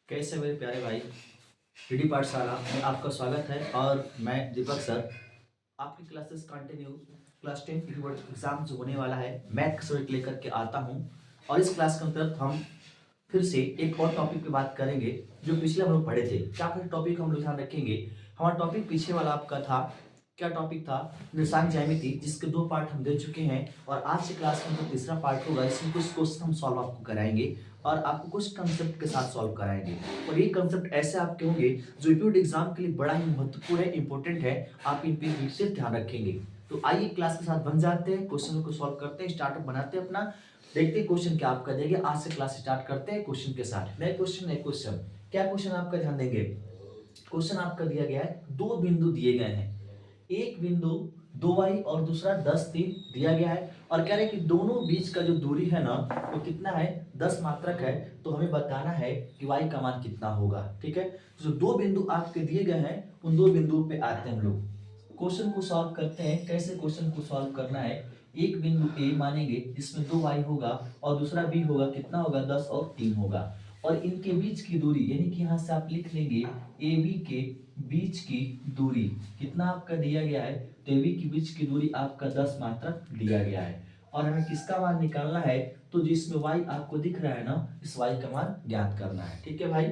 कैसे मेरे प्यारे भाई। डीडी पाठशाला में आपका स्वागत है और मैं दीपक सर। आपकी क्लासेस कंटिन्यू क्लास 10 की बोर्ड एग्जाम जो होने वाला है मैथ का सब्जेक्ट लेकर के आता हूं। और इस क्लास के अंतर्गत हम फिर से एक और टॉपिक पे बात करेंगे जो पिछले हम लोग पढ़े थे। क्या फिर टॉपिक हम लोग ध्यान रखेंगे। हमारा टॉपिक पीछे वाला आपका था, क्या टॉपिक था, निशान ज्यामिति, जिसके 2 पार्ट हम दे चुके हैं और आज की क्लास में जो तीसरा पार्ट होगा इसमें कुछ क्वेश्चन हम सॉल्व आपको कराएंगे और आपको कुछ कंसेप्ट के साथ सॉल्व कराएंगे। और ये कंसेप्ट ऐसे आपके होंगे जो यूपीएससी एग्जाम के लिए बड़ा ही महत्वपूर्ण है, इंपॉर्टेंट है। आप इन पे विशेष ध्यान रखेंगे। तो आइए क्लास के साथ बन जाते हैं, क्वेश्चन को सॉल्व करते हैं, स्टार्टअप बनाते हैं अपना। देखते हैं क्वेश्चन क्या आपका देंगे। आज से क्लास स्टार्ट करते हैं क्वेश्चन के साथ। नए क्वेश्चन क्या क्वेश्चन आपका ध्यान देंगे। क्वेश्चन आपका दिया गया है, दो बिंदु दिए गए हैं, एक बिंदु 2y और दूसरा 10 3 दिया गया है और कह रहे हैं कि दोनों बीच का जो दूरी है ना वो कितना है, 10 मात्रक है। तो हमें बताना है कि y का मान कितना होगा। ठीक है, जो दो बिंदु आपके दिए गए हैं उन दो बिंदुओं पे आते हैं हम लोग। क्वेश्चन को सॉल्व करते हैं। कैसे क्वेश्चन को सॉल्व करना है, एक बिंदु ए मानेंगे जिसमें 2y होगा और दूसरा b होगा, कितना होगा, 10 और 3 होगा। और इनके बीच की दूरी यानी कि यहाँ से आप लिख लेंगे ए बी के बीच की दूरी कितना आपका दिया गया है, तो ए बी के बीच की दूरी आपका 10 मात्रक दिया गया है। और हमें किसका मान निकालना है, तो जिसमें y आपको दिख रहा है ना, इस y का मान ज्ञात करना है। ठीक है भाई,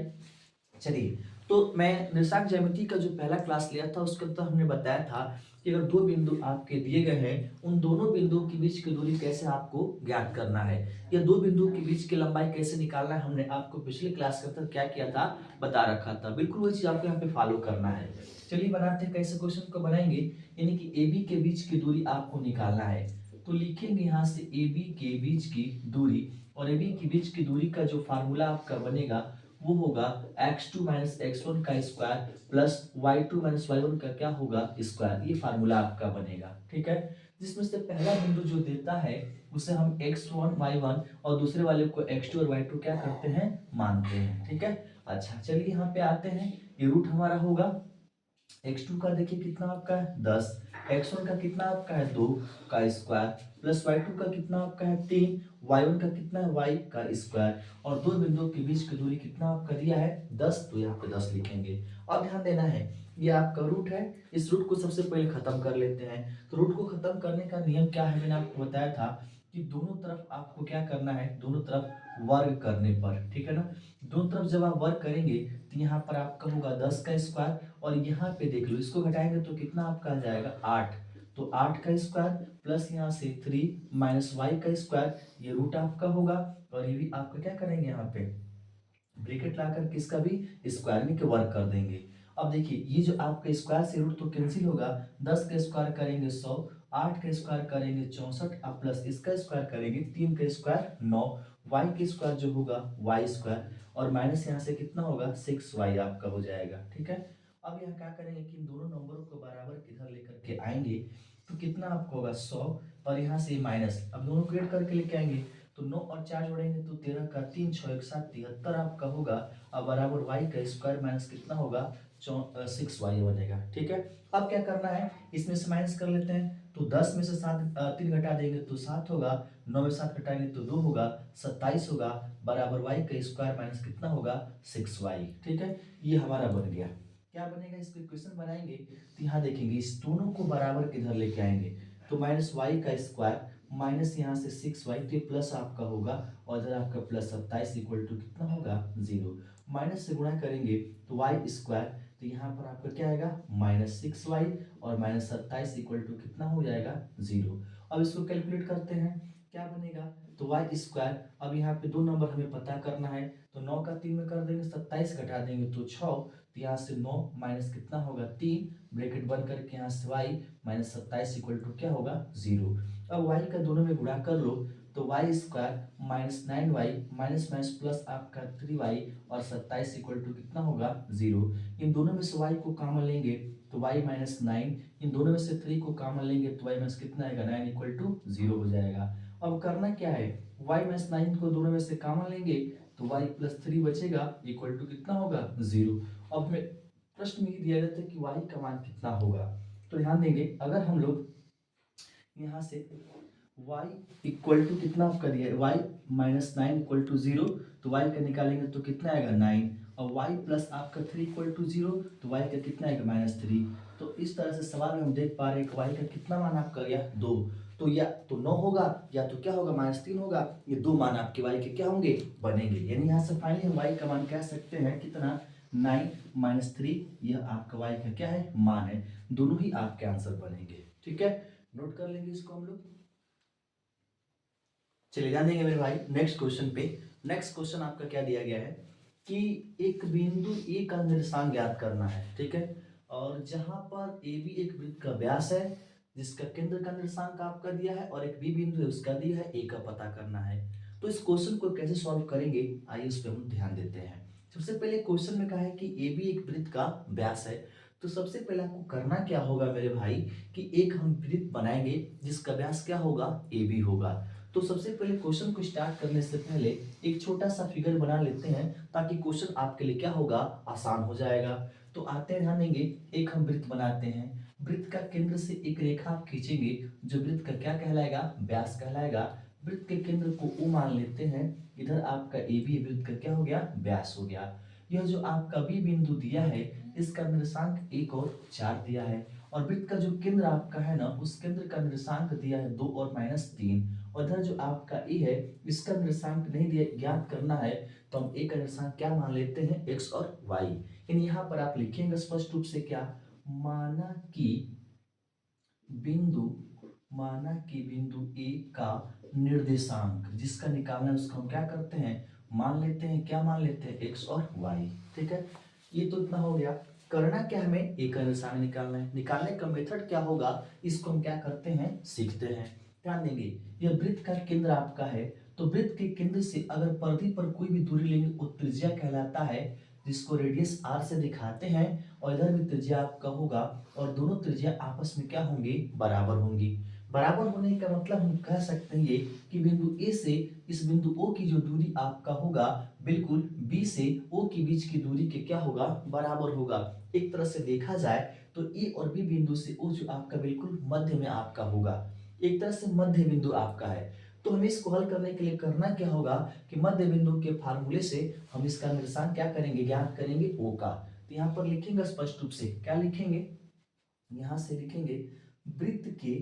चलिए। तो मैं निशान ज्यामिति का जो पहला क्लास लिया था उसके अंदर हमने बताया था कि अगर दो बिंदु आपके दिए गए हैं उन दोनों बिंदुओं के बीच की दूरी कैसे आपको ज्ञात करना है, या दो बिंदुओं के बीच की लंबाई कैसे निकालना है, हमने आपको पिछले क्लास के अंदर क्या किया था, बता रखा था। बिल्कुल वही चीज आपको यहाँ पे फॉलो करना है। चलिए बनाते हैं, कैसे क्वेश्चन को बनाएंगे। यानी कि ए बी के बीच की दूरी आपको निकालना है। तो लिखेंगे यहाँ से ए बी के बीच की दूरी, और ए बी के बीच की दूरी का जो फार्मूला आपका बनेगा वो होगा x2 माइनस x1 का square plus y2 minus y1 का क्या होगा, स्क्वायर। ये फार्मूला आपका बनेगा। ठीक है, जिसमें से पहला बिंदु जो देता है उसे हम x1 y1 और दूसरे वाले को x2 और y2 क्या करते हैं, मानते हैं। ठीक है, अच्छा चलिए यहाँ पे आते हैं। ये रूट हमारा होगा x2 का, देखिए कितना आपका है 10, x1 का कितना आपका है 2 का स्क्वायर प्लस y2 का कितना आपका है 3, y1 का कितना है y का स्क्वायर। और दो बिंदुओं के बीच की दूरी कितना आपका दिया है 10, तो यहाँ पे 10 लिखेंगे। अब ध्यान देना है, ये आपका रूट है, इस रूट को सबसे पहले खत्म कर लेते हैं। तो रूट को खत्म करने का नियम क्या है, मैंने आपको बताया था कि दोनों तरफ आपको क्या करना है, दोनों तरफ वर्ग करने पर। ठीक है ना, दोनों तरफ जब आप वर्ग करेंगे तो यहाँ पर आपका होगा 10 का स्क्वायर, और यहाँ पे देख लो इसको घटाएंगे तो कितना आपका आ जाएगा 8। तो 8 का स्क्वायर प्लस यहाँ से 3 माइनस वाई का स्क्वायर, ये रूट आपका होगा। और ये भी आपका क्या करेंगे, यहाँ पे ब्रैकेट लाकर किसका भी स्क्वायर में के वर्क कर देंगे। अब देखिए ये जो आपका स्क्वायर से रूट तो कैंसिल होगा, 10 का स्क्वायर करेंगे 100, 8 का स्क्वायर करेंगे 64, अब प्लस इसका स्क्वायर करेंगे 3 का स्क्वायर 9, वाई का स्क्वायर जो होगा वाई स्क्वायर, और माइनस यहाँ से कितना होगा 6y आपका हो जाएगा। ठीक है, अब यहाँ क्या करेंगे कि इन दोनों नंबरों को बराबर किधर लेकर के आएंगे, तो कितना आपको होगा 100, और यहाँ से माइनस, अब दोनों को ऐड करके लेके आएंगे तो 9 और 4 जोड़ेंगे तो 13 का 3 6 1 7 73 आपका होगा। अब बराबर y का स्क्वायर माइनस कितना होगा 6y बनेगा। ठीक है, अब क्या करना है, इसमें से माइनस कर लेते हैं। तो 10 में से 3 घटा देंगे तो 7 होगा, 9 में 7 घटाएंगे तो 2 होगा, 27 होगा, बराबर y का स्क्वायर माइनस कितना होगा 6y। ठीक है, ये हमारा बन गया। क्या बनेगा, इसको इक्वेशन बनाएंगे तो यहाँ देखेंगे इस दोनों को बराबर किधर लेके आएंगे, तो माइनस वाई का स्क्वायर माइनस यहाँ से 6y, तो प्लस आपका होगा, और इधर आपका प्लस 27 इक्वल टू कितना होगा 0। माइनस से गुणा करेंगे तो y स्क्वायर, तो यहाँ पर आपका क्या आएगा माइनस 6y, और माइनस 27 इक्वल टू कितना हो जाएगा 0। अब इसको कैलकुलेट करते हैं, क्या बनेगा, तो y स्क्वायर, अब यहाँ पे दो नंबर हमें पता करना है, तो 9 का 3 में कर देंगे, 27 घटा देंगे तो 6, तो यहाँ से 9 माइनस कितना होगा 3, ब्रैकेट बंद करके यहाँ से y माइनस 27 इक्वल टू क्या होगा 0। अब y का दोनों में गुणा कर लो, तो y square minus 9y minus minus plus आपका 3y, और 27 इक्वल टू कितना होगा 0। इन दोनों में से y को कॉमन लेंगे तो y माइनस 9, इन दोनों में से 3 को कॉमन लेंगे तो y माइनस कितना आएगा 9 इक्वल टू 0 हो जाएगा। अब करना क्या है, y माइनस 9 को दोनों में से कॉमन लेंगे तो y प्लस 3 बचेगा इक्वल टू कितना होगा 0। अब हमें प्रश्न में ये दिया जाता है कि y का मान कितना होगा, तो ध्यान देंगे अगर हम लोग यहाँ से y इक्वल टू कितना आपका दिया है y माइनस 9 इक्वल टू 0, तो y का निकालेंगे तो कितना आएगा 9, और y प्लस आपका 3 इक्वल टू 0, तो y का कितना आएगा -3। तो इस तरह से सवाल में हम देख पा रहे हैं कि y का कितना मान आपका गया 2, तो या तो 9 होगा या तो क्या होगा -3 होगा, ये दो मान आपके y के क्या होंगे बनेंगे। यानी यहाँ से फाइनली हम y का मान कह सकते हैं कितना 9 -3, यह आपका y का क्या है मान है। दोनों ही आपके आंसर बनेंगे। ठीक है, नोट कर लेंगे इसको हम लोग। चलिए ध्यान देंगे मेरे भाई नेक्स्ट क्वेश्चन पे। नेक्स्ट क्वेश्चन आपका क्या दिया गया है कि एक बिंदु ए का निर्देशांक ज्ञात करना है। ठीक है, और जहां पर ए बी एक वृत्त का व्यास है जिसका केंद्र का निर्देशांक आपका दिया है, और एक बी बिंदु है उसका दिया है, ए का पता करना है। तो इस क्वेश्चन को कैसे सॉल्व करेंगे आइए उस पर हम ध्यान देते हैं। सबसे पहले क्वेश्चन में कहा है कि ए बी एक वृत्त का व्यास है, तो सबसे पहले आपको करना क्या होगा मेरे भाई कि एक हम वृत्त बनाएंगे जिसका व्यास क्या होगा ए बी होगा। तो सबसे पहले क्वेश्चन को स्टार्ट करने से पहले एक छोटा सा फिगर बना लेते हैं ताकि क्वेश्चन आपके लिए क्या होगा आसान हो जाएगा। तो आते हैं ध्यान देंगे, एक हम वृत्त बनाते हैं। वृत्त का केंद्र से एक रेखा आप खींचेंगे जो वृत्त का क्या कहलाएगा व्यास कहलाएगा। वृत्त के केंद्र को O मान लेते हैं, इधर आपका ए बी वृत्त का क्या हो गया व्यास हो गया। यह जो आपका बी बिंदु दिया है इसका निर्देशांक 1 और 4 दिया है, और वृत्त का जो केंद्र आपका है ना उस केंद्र का निर्देशांक दिया है 2 और -3, और इधर जो आपका ए है इसका निर्देशांक नहीं दिया ज्ञात करना है, तो हम ए का निर्देशांक क्या मान लेते हैं x और y। यानी यहाँ पर आप लिखेंगे स्पष्ट रूप से क्या माना कि बिंदु ए का निर्देशांक जिसका निकालना है उसको हम क्या करते हैं मान लेते हैं, क्या मान लेते हैं x और y। ठीक है, ये तो इतना हो गया। करना क्या हमें ए का निर्देशांक निकालना है, निकालने का मेथड क्या होगा इसको हम क्या करते हैं सीखते हैं। ध्यान देंगे, यह वृत्त का केंद्र आपका है, तो वृत्त के केंद्र से अगर परिधि पर कोई भी दूरी लेंगे वो त्रिज्या कहलाता है, जिसको रेडियस r से दिखाते हैं, और इधर भी त्रिज्या आपका होगा, और दोनों त्रिज्या आपस में क्या होंगे बराबर होंगी। बराबर होने का मतलब हम कह सकते हैं ये कि बिंदु ए से इस बिंदु ओ की जो दूरी आपका होगा बिल्कुल बी से ओ के बीच की दूरी के क्या होगा बराबर होगा। एक तरह से देखा जाए तो ए और बी बिंदु से ओ जो आपका बिल्कुल मध्य में आपका होगा, एक तरह से मध्य बिंदु आपका है। तो हमें इसको हल करने के लिए करना क्या होगा कि मध्य बिंदु के फार्मूले से हम इसका निर्देशांक क्या करेंगे ज्ञात करेंगे ओ का। तो यहाँ पर लिखेंगे स्पष्ट रूप से, क्या लिखेंगे यहाँ से लिखेंगे वृत्त के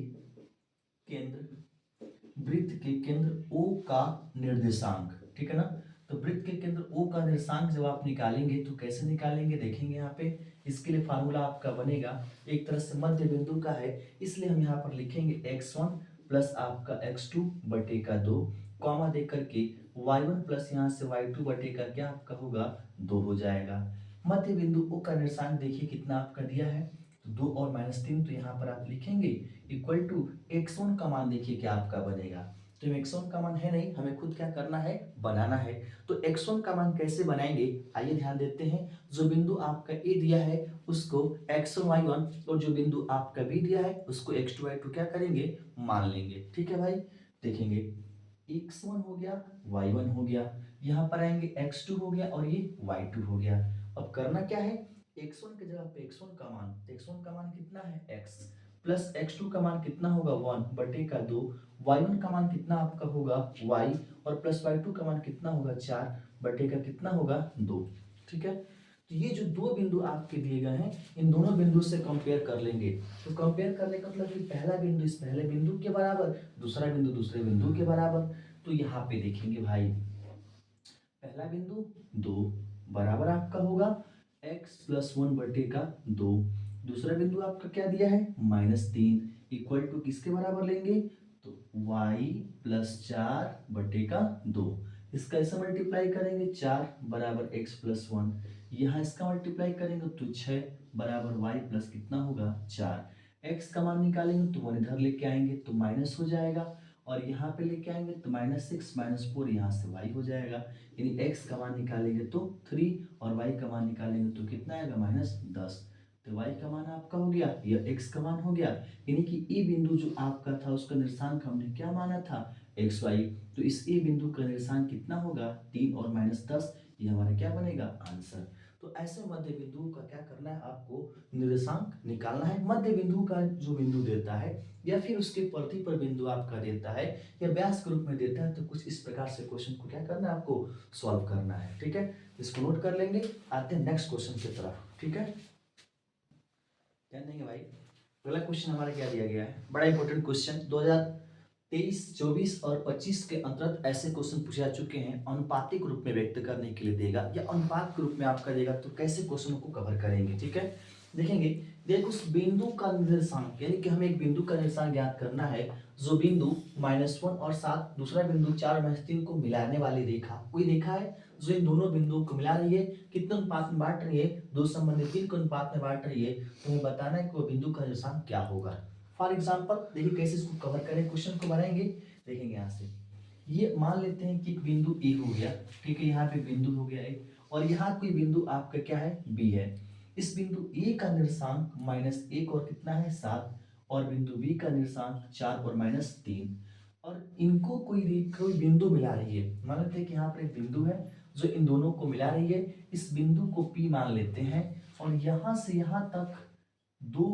केंद्र O का निर्देशांक। ठीक है ना, तो वृत्त के केंद्र O का निर्देशांक जब आप निकालेंगे तो कैसे निकालेंगे देखेंगे यहाँ पे। इसके लिए फार्मूला आपका बनेगा, एक तरह से मध्य बिंदु का है इसलिए हम यहाँ पर लिखेंगे x1 प्लस आपका x2 बटे का 2, कॉमा दे करके y1 प्लस यहाँ से y2 बटे का क्या आपका होगा 2 हो जाएगा। मध्य बिंदु O का निर्देशांक देखिए कितना आपका दिया है, तो 2 और -3, तो यहाँ पर आप लिखेंगे इक्वल टू x1 का मान देखिए क्या आपका बनेगा। तो x1 का मान है नहीं, हमें खुद क्या करना है बनाना है। तो x1 का मान कैसे बनाएंगे आइए ध्यान देते हैं। जो बिंदु आपका a दिया है उसको x1 y1, और जो बिंदु आपका b दिया है उसको x2 y2 क्या करेंगे मान लेंगे। ठीक है भाई, देखेंगे x1 हो गया y1 हो गया, यहाँ पर आएंगे x2 हो गया और ये y2 हो गया। अब करना क्या है x1 की जगह पे x1 का मान कितना है x, प्लस x2 का मान कितना होगा 1 बटे का 2, y1 का मान कितना आपका होगा y, और प्लस y2 का मान कितना होगा 4 बटे का कितना होगा 2। ठीक है, तो ये जो दो बिंदु आपके दिए गए हैं इन दोनों बिंदु से कंपेयर कर लेंगे। तो कंपेयर करने का मतलब कि पहला बिंदु इस पहले बिंदु के बराबर, दूसरा बिंदु दूसरे बिंदु के बराबर। तो यहाँ पे देखेंगे भाई पहला बिंदु 2 बराबर आपका होगा x प्लस 1 बटे का 2, दूसरा बिंदु आपका क्या दिया है -3 इक्वल टू किसके बराबर लेंगे तो y प्लस 4 बटे का 2, इसका ऐसा मल्टीप्लाई करेंगे 4 बराबर x प्लस 1, यहाँ इसका मल्टीप्लाई करेंगे तो 6 बराबर y प्लस कितना होगा 4। x का मान निकालेंगे तो 1 इधर लेके आएंगे तो माइनस हो जाएगा, और यहाँ पे लेके आएंगे तो -6 -4 यहाँ से y हो जाएगा। यानी x का मान निकालेंगे तो 3 और y का मान निकालेंगे तो कितना आएगा -10। तो y का मान आपका हो गया, यह x का मान हो गया। यानी कि e बिंदु जो आपका था उसका निर्देशांक हमने क्या माना था xy, तो इस e बिंदु का निर्देशांक कितना होगा 3 और -10, ये हमारा क्या बनेगा आंसर। तो तो ऐसे मध्य बिंदु का क्या करना है, आपको निर्देशांक निकालना है। मध्य बिंदु का जो बिंदु देता है या फिर उसके परिधि पर बिंदु आपका देता है या व्यास के रूप में देता है, तो कुछ इस प्रकार से क्वेश्चन को क्या करना है, आपको सॉल्व करना है। ठीक है, इसको नोट कर लेंगे। आते हैं नेक्स्ट क्वेश्चन की तरफ। ठीक है, ध्यान देंगे भाई। अगला क्वेश्चन हमारा क्या दिया गया है, बड़ा इंपॉर्टेंट क्वेश्चन। 2023, 24 और 25 के अंतर्गत ऐसे क्वेश्चन पूछे जा चुके हैं। अनुपातिक रूप में व्यक्त करने के लिए देगा या अनुपात के रूप में आपका देगा, तो कैसे क्वेश्चन को कवर करेंगे। ठीक है, देखेंगे। देखो, उस बिंदु का निर्देशांक, यानी कि हमें एक बिंदु का निर्देशांक ज्ञात करना है। जो बिंदु -1 और 7, दूसरा बिंदु 4 और -3 को मिलाने वाली रेखा, कोई रेखा है जो इन दोनों बिंदुओं को मिला रही है, कितने अनुपात में बांट रही है, 2 संबंधित 3 के अनुपात में बांट रही है। तो हमें बताना है कि वो बिंदु का निर्देशांक क्या होगा। फॉर एग्जाम्पल देखिए कैसे इसको कवर करें, क्वेश्चन को बनाएंगे। देखेंगे यहाँ से, ये मान लेते हैं कि एक बिंदु ए हो गया। ठीक है, यहाँ पे बिंदु हो गया ए, और यहाँ कोई बिंदु आपका क्या है, बी है। इस बिंदु ए का निर्देशांक -1 और कितना है, 7, और बिंदु बी का निर्देशांक 4 और -3, और इनको कोई बिंदु मिला रही है। मान लेते हैं कि यहाँ पर एक बिंदु है जो इन दोनों को मिला रही है। इस बिंदु को पी मान लेते हैं, और यहाँ से यहाँ तक 2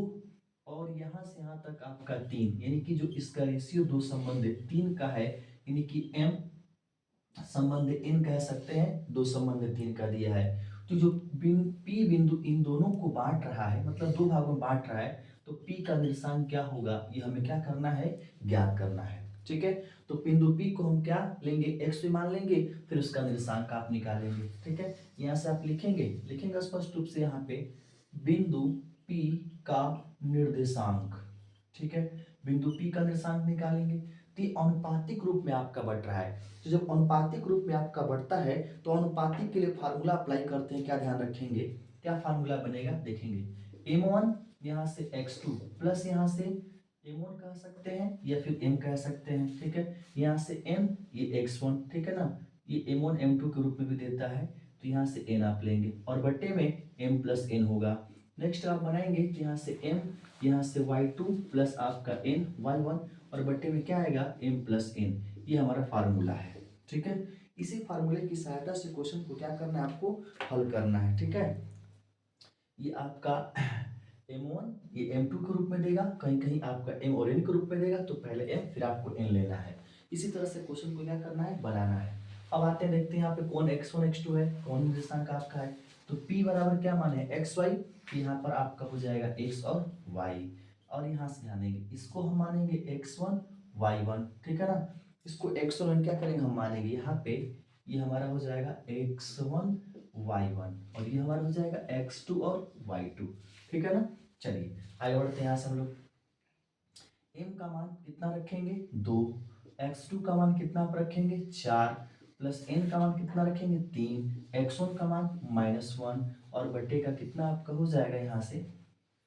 और यहाँ से यहाँ तक आपका 3, यानी कि जो इसका रेशियो 2 संबंधित 3 का है, यानी कि m संबंधित n कह सकते हैं, 2 संबंधित 3 का दिया है। तो जो पी बिंदु इन दोनों को बांट रहा है, मतलब 2 भागों में बांट रहा है, तो पी का निर्देशांक क्या होगा, ये हमें क्या करना है, ज्ञात करना है। ठीक है, तो बिंदु पी को हम क्या लेंगे, x भी मान लेंगे, फिर उसका निर्देशांक आप निकालेंगे। ठीक है, यहाँ से आप लिखेंगे स्पष्ट रूप से यहाँ पे बिंदु पी का निर्देशांक। ठीक है, बिंदु पी का निर्देशांक निकालेंगे। तो ये अनुपातिक रूप में आपका बढ़ रहा है। तो जब अनुपातिक रूप में आपका बढ़ता है, तो अनुपातिक के लिए फार्मूला अप्लाई करते हैं। क्या ध्यान रखेंगे, क्या फार्मूला बनेगा, देखेंगे। m1 यहाँ से x2 प्लस यहाँ से m1 कह सकते हैं या फिर m कह सकते हैं। ठीक है, यहाँ से m, ये x1, ठीक है ना, ये m1 m2 के रूप में भी देता है, तो यहाँ से n आप लेंगे और बट्टे में m प्लस n होगा। नेक्स्ट आप बनाएंगे, तो यहाँ से m, यहाँ से y2 प्लस आपका n y1, और बट्टे में क्या आएगा, m प्लस n। ये हमारा फार्मूला है। ठीक है, इसी फार्मूले की सहायता से क्वेश्चन को क्या करना है, आपको हल करना है। ठीक है, ये आपका m1 ये m2 के रूप में देगा, कहीं कहीं आपका m और n के रूप में देगा, तो पहले m फिर आपको n लेना है। इसी तरह से क्वेश्चन को क्या करना है, बनाना है। अब आते हैं, देखते हैं यहाँ पे कौन x1 x2 है, कौन निर्देशांक आपका है। तो p बराबर क्या माने, xy, यहाँ पर आपका हो जाएगा x और y, और यहाँ से ध्यान देंगे, इसको हम मानेंगे x1 y1। ठीक है ना, इसको x और y क्या करेंगे, हम मानेंगे यहाँ पे, ये हमारा हो जाएगा x1 y1, और ये हमारा हो जाएगा x2 और y2। ठीक है ना, चलिए आगे बढ़ते हैं। यहाँ से हम लोग m का मान कितना रखेंगे, 2, x2 का मान कितना आप रखेंगे, 4, प्लस n का मान कितना रखेंगे, 3, x1 का मान -1, और बटे का कितना आपका हो जाएगा, यहाँ से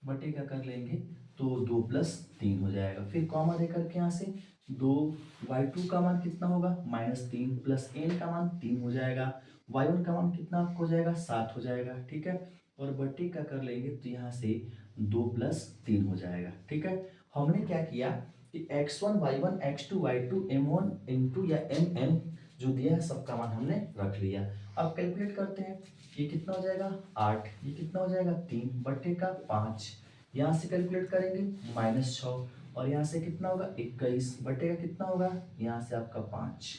बटे का कर लेंगे तो 2 + 3 हो जाएगा। फिर कॉमा दे करके यहाँ से 2, y2 का मान कितना होगा, -3, प्लस n का मान 3 हो जाएगा, y1 का मान कितना आपको हो जाएगा, 7 हो जाएगा। ठीक है, और बटे का कर लेंगे तो यहाँ से 2 + 3 हो जाएगा। ठीक है, हमने क्या किया कि x1 y1 x2 y2 m1 m2 या mm जो दिया है सबका मान हमने रख लिया। अब कैलकुलेट करते हैं, ये कितना हो जाएगा 8, ये कितना हो जाएगा 3 बटे का 5, यहाँ से कैलकुलेट करेंगे -6, और यहाँ से कितना होगा 21 बटे का कितना होगा, यहाँ से आपका 5,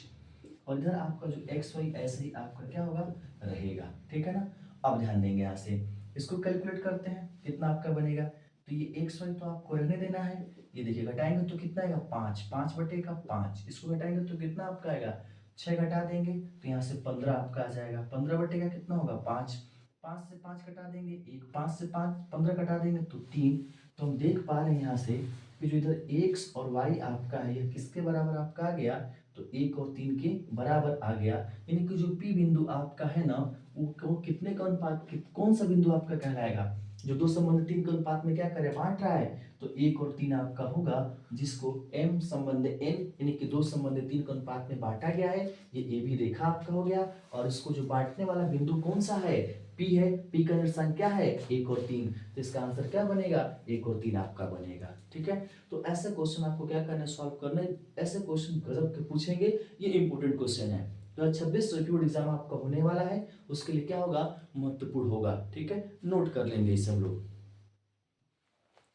और इधर आपका जो एक्स वाई ऐसे ही आपका क्या होगा, रहेगा। ठीक है ना, अब ध्यान देंगे, यहाँ से इसको कैलकुलेट करते हैं, कितना आपका बनेगा। तो ये एक्स वाई तो आपको रहने देना है, ये देखिए घटाएंगे तो कितना आएगा 5, 5 बटे का 5, इसको घटाएंगे तो कितना आपका आएगा 6, घटा देंगे तो यहाँ से 15 आपका आ जाएगा। 15 बटे का कितना होगा 5, 5 से 5 घटा देंगे 1, 5 से 5 15 घटा देंगे तो 3। तो हम देख पा रहे हैं यहाँ से कि जो इधर एक्स और वाई आपका है यह किसके बराबर आपका आ गया, तो 1 और 3 के बराबर आ गया। यानी कि जो पी बिंदु आपका है ना, वो कितने का अनुपात, कौन सा बिंदु आपका कहलाएगा, जो 2 संबंध 3 के अनुपात में क्या करे बांट रहा है, तो 1 और 3 आपका होगा, जिसको m संबंध n यानी कि 2 संबंध 3 के अनुपात में बांटा गया है। ये ए भी रेखा आपका हो गया, और इसको जो बांटने वाला बिंदु कौन सा है, P है। P का निर्देशांक क्या है 1 और 3, तो इसका आंसर क्या बनेगा 1 और 3 आपका बनेगा। ठीक है, तो ऐसे क्वेश्चन आपको क्या करना है, सॉल्व करना है। ऐसे क्वेश्चन गजब के पूछेंगे, ये इंपॉर्टेंट क्वेश्चन है। 2026 रिपीट बोर्ड एग्जाम आपका होने वाला है, उसके लिए क्या होगा, महत्वपूर्ण होगा। ठीक है, नोट कर लेंगे ये सब लोग,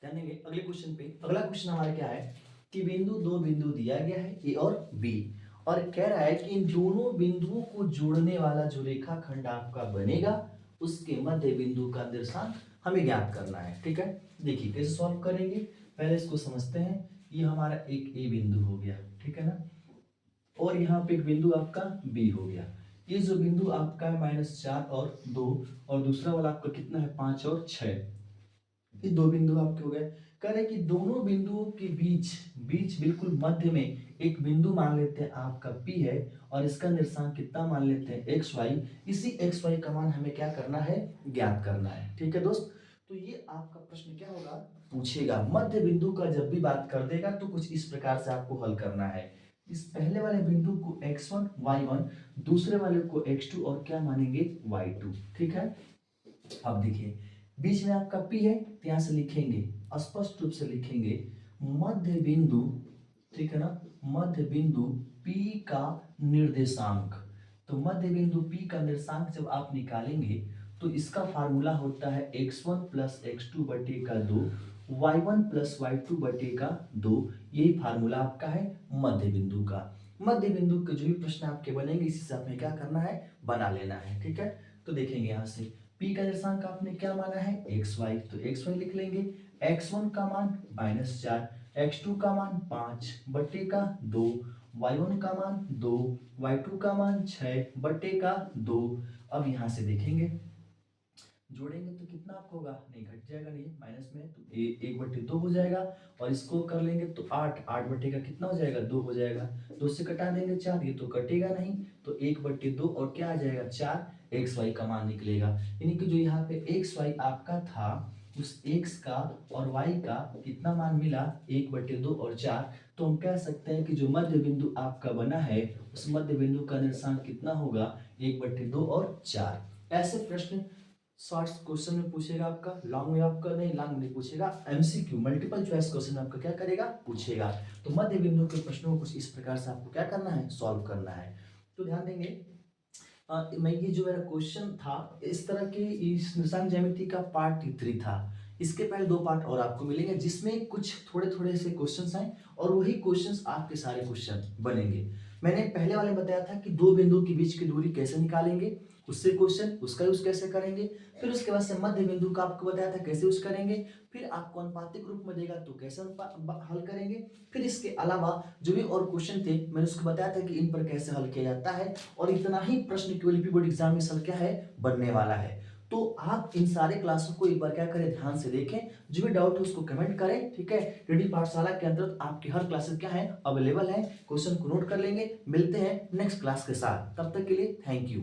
ध्यान देंगे। अगले क्वेश्चन पे, अगला क्वेश्चन हमारा क्या है कि दो बिंदु दिया गया है ए और बी, और कह रहा है कि इन दोनों बिंदुओं को जोड़ने वाला जो रेखाखंड आपका बनेगा उसके मध्य बिंदु का निर्देशांक हमें ज्ञात करना है। ठीक है, देखिए कैसे सॉल्व करेंगे, पहले इसको समझते हैं। ये हमारा एक ए बिंदु हो गया, ठीक है ना, और यहाँ पे एक बिंदु आपका बी हो गया। ये जो बिंदु आपका है -4 और 2, और दूसरा वाला आपका कितना है 5 और 6, ये दो बिंदु आपके हो गए। कह रहे कि दोनों बिंदुओं के बीच बीच बिल्कुल मध्य में एक बिंदु मान लेते हैं आपका P है, और इसका निर्देशांक कितना मान लेते हैं XY। इसी XY का मान हमें क्या करना है, ज्ञात करना है। ठीक है दोस्त, तो ये आपका प्रश्न क्या होगा, पूछेगा मध्य बिंदु का जब भी बात कर देगा तो कुछ इस प्रकार से आपको हल करना है। इस पहले वाले बिंदु को x1 y1, दूसरे वाले को x2 और क्या मानेंगे y2। ठीक है, अब देखिए बीच में आपका P है, तो यहाँ से लिखेंगे, स्पष्ट रूप से लिखेंगे मध्य बिंदु, ठीक है ना, मध्य बिंदु P का निर्देशांक। तो मध्य बिंदु P का निर्देशांक जब आप निकालेंगे तो इसका फार्मूला होता है x1 प्लस x2 बटे का 2, y1 प्लस y2 बटे का 2। यही फार्मूला आपका है मध्य बिंदु का। मध्य बिंदु के जो भी प्रश्न आपके बनेंगे इसी से आपने क्या करना है, बना लेना है। ठीक है, तो देखेंगे यहाँ से P का निर्देशांक आपने क्या माना है xy, तो xy लिख लेंगे, x1 का मान -4, x2 का मान 5 बटे का 2, y1 का मान 2, y2 का मान 6 बटे का 2। अब यहाँ से देखेंगे जोड़ेंगे तो कितना आपको होगा, नहीं घट जाएगा, नहीं माइनस में है तो 1/2 हो जाएगा, और इसको कर लेंगे तो 8 बटे का कितना हो जाएगा, 2 हो जाएगा। 2 से कटा देंगे 4, ये तो कटेगा नहीं, तो 1/2 और क्या आ जाएगा 4, XY का मान निकलेगा। यानी कि जो यहाँ पे XY आपका था उस x का और y का कितना मान मिला, 1/2 और 4। तो हम कह सकते हैं कि जो मध्य बिंदु आपका बना है उस मध्य बिंदु का निर्देशांक कितना होगा, 1/2 और 4। ऐसे प्रश्न शॉर्ट क्वेश्चन में पूछेगा आपका, लॉन्ग में आपका नहीं, लॉन्ग में नहीं पूछेगा, एमसीक्यू मल्टीपल चॉइस क्वेश्चन आपका क्या करेगा, पूछेगा। तो मध्य बिंदु के प्रश्नों को कुछ इस प्रकार से आपको क्या करना है, सॉल्व करना है। तो ध्यान देंगे, मैं ये जो मेरा क्वेश्चन था इस तरह के, इस निशान ज्यामिति का पार्ट 3 था। इसके पहले 2 पार्ट और आपको मिलेंगे जिसमें कुछ थोड़े थोड़े से क्वेश्चंस आए और वही क्वेश्चंस आपके सारे क्वेश्चन बनेंगे। मैंने पहले वाले में बताया था कि दो बिंदु के बीच की दूरी कैसे निकालेंगे, उससे क्वेश्चन, उसका यूज कैसे करेंगे, फिर उसके बाद से मध्य बिंदु का आपको बताया था कैसे यूज करेंगे, फिर आपको अनुपातिक रूप में देगा तो कैसे हल करेंगे, फिर इसके अलावा जो भी और क्वेश्चन थे मैंने उसको बताया था कि इन पर कैसे हल किया जाता है। और इतना ही प्रश्न केवल यूपी बोर्ड एग्जाम में हल क्या है, बनने वाला है। तो आप इन सारे क्लासों को एक बार क्या करें, ध्यान से देखें, जो भी डाउट है उसको कमेंट करें। ठीक है, रेडी पाठशाला के अंतर्गत आपकी हर क्लासेस क्या है, अवेलेबल है। क्वेश्चन को नोट कर लेंगे, मिलते हैं नेक्स्ट क्लास के साथ, तब तक के लिए थैंक यू।